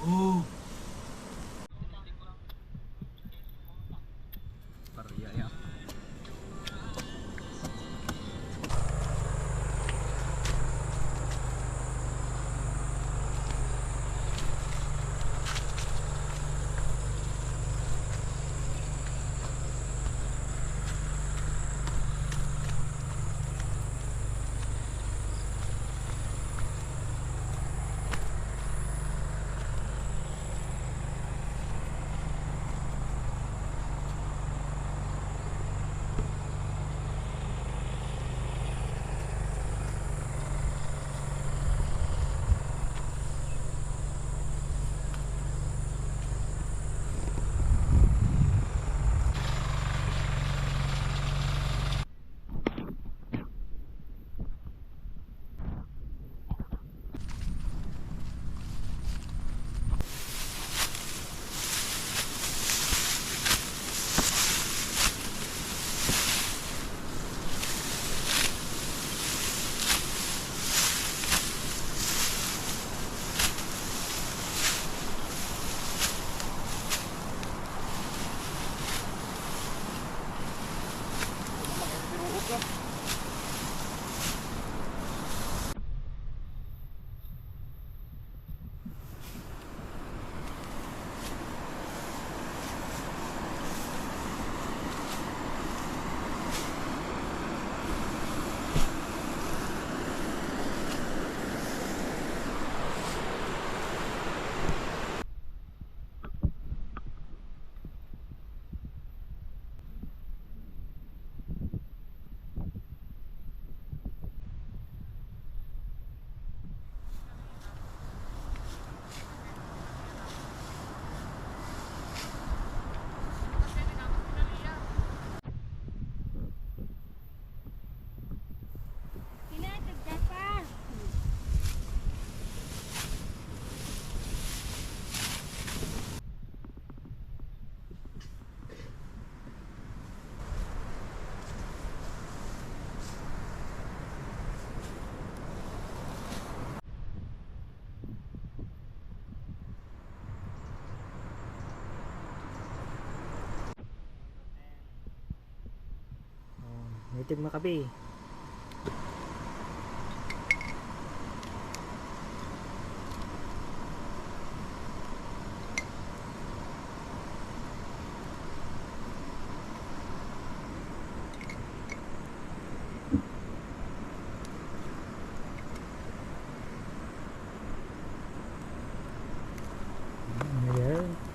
Oh. Parya ya. Native Makabi. Ayan.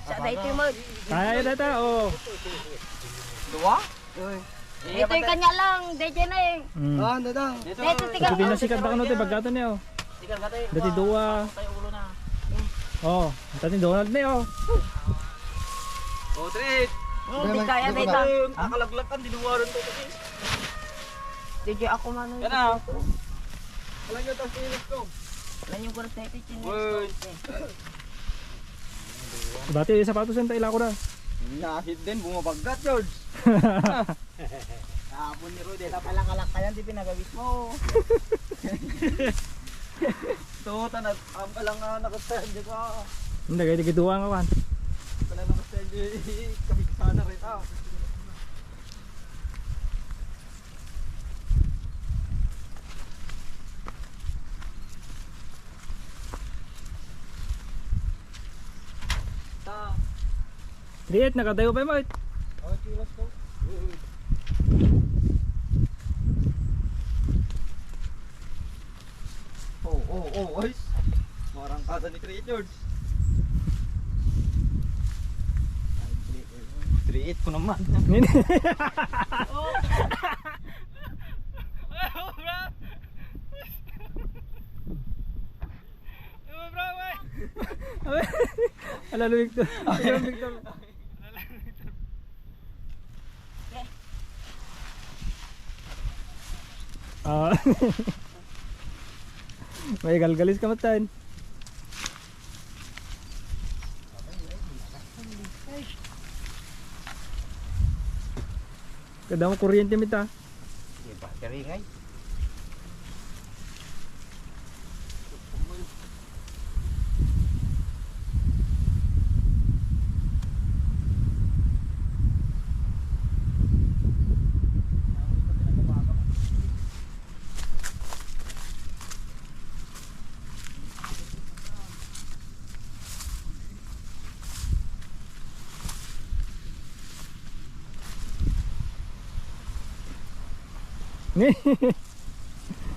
Sa dito mo. Kaya na ta, oh. Dua? Ito yung kanya lang. DJ na eh. Dadang. Dito Ito tiga. din nasikat na kano te pagkato niya, oh. Tikan ka tayo. Dati dua. Tayo ulo na. Oh, dati Donald na, oh. Oh, treat. Hindi kaya dito. Nakalaglakan, dinuwaran to kasi. DJ ako man. Yan na. Alam nyo tapos inis ko. Lan yung kurang dito. Uy. Dati yung sapatos yung taila ko na. Nahit din, bumabagat, George. Nakapon ni Rudy. Napalang-alak ka yan, di pinagawis mo. Tutan at palang nakastand ka. Hindi, kaya digituwa nga kan. Pala nakastand kapig sana rin. Liit, nakatayo pa mo. Oh, chilas ko. Oh, guys. Marang kasa ni Kuya George. 3-8 ko naman. Alalo Victor. Alalo Victor. Ah. May galgalis ka matan. Kada mo kuryente mita. Di ba, karingay?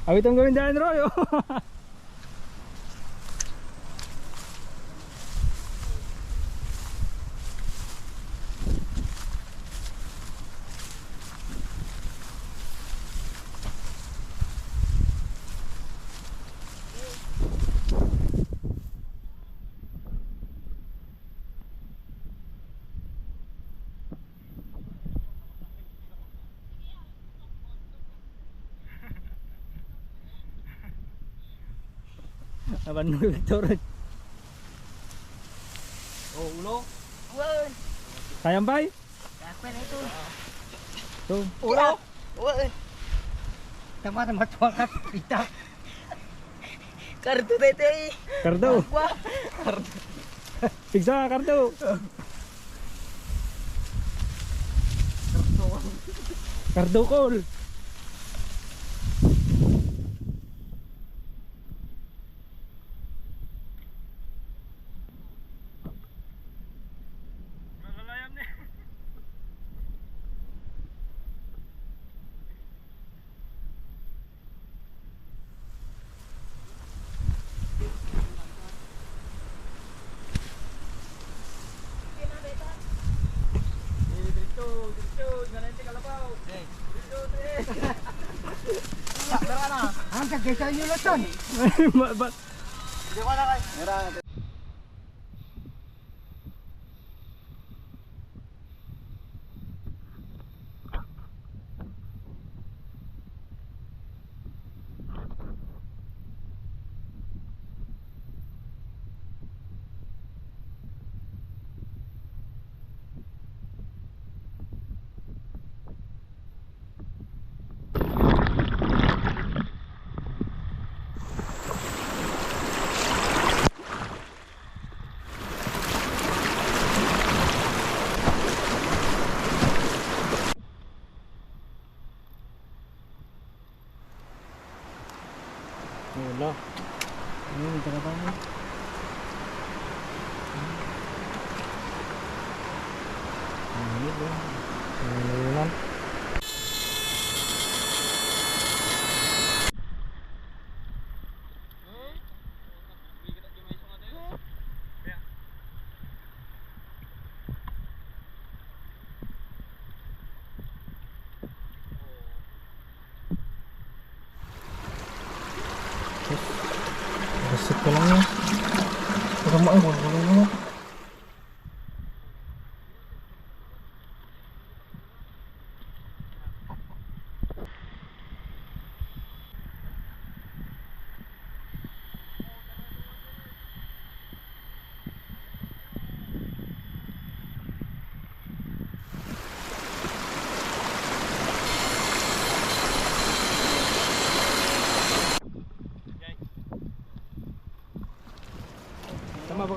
Awit ang gawin dyan, Roy. Aban mo Victor. Oh, ulo. Uy. Sayang bay. Kakwe na ito. So, Ulo. Uy. Tama na matuwa ka. Pita. Karto dito eh. Kardo. Wah. Pigsa kardo. Kardo call. Ang kagkisa nyo lang son. Ba- Hindi ko na kayo. Meron. Wala. Ayun, ito ka pa mo. Ayun, ayun.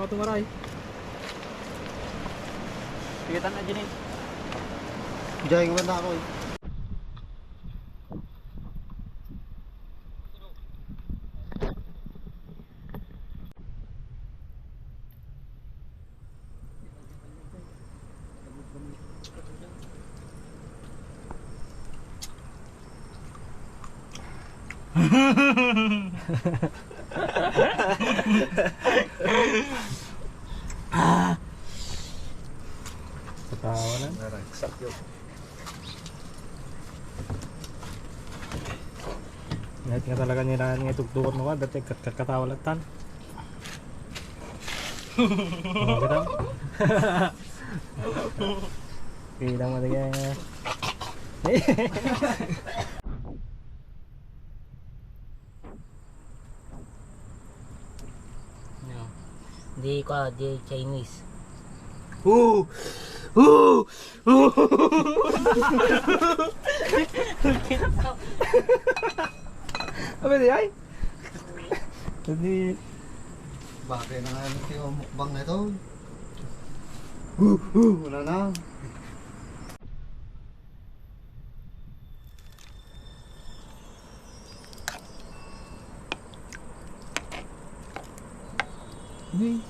ka tumaray. Pigitan na dyan eh. Diyan yung banda ako eh. Patawa na. Naragsak yun. Ngayon nga talaga nila nga itugtukot mo ka, dati katkatawalatan. Ano kita? Bilang mo talaga nga. Di ko, di Chinese. Apa di ay? Jadi Bakit na nga yung mukbang na ito? Wala na. ni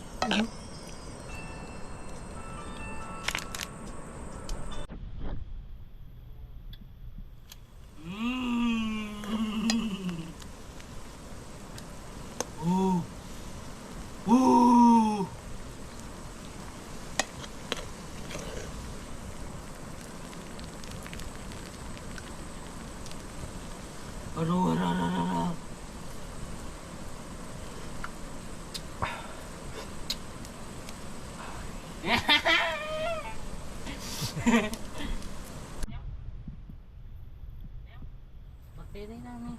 Pagpili namin.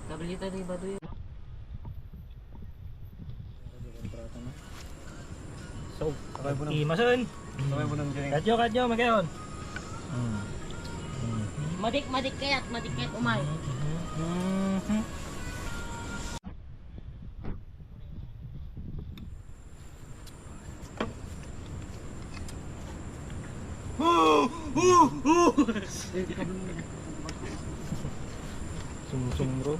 Tablita di ba doon? so imasun Sabay mo nang dyan. kadyo magayon Madik kayat umay. sum bro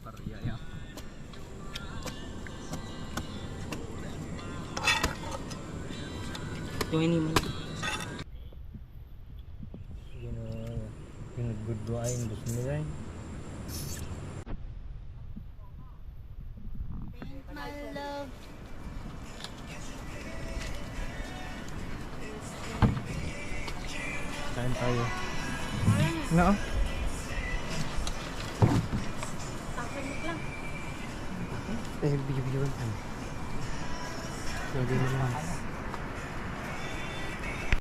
Pariya yan. Yung ini man. yung good doain dos nila My love. kain tayo na Eh, video-video kan. Jadi naman.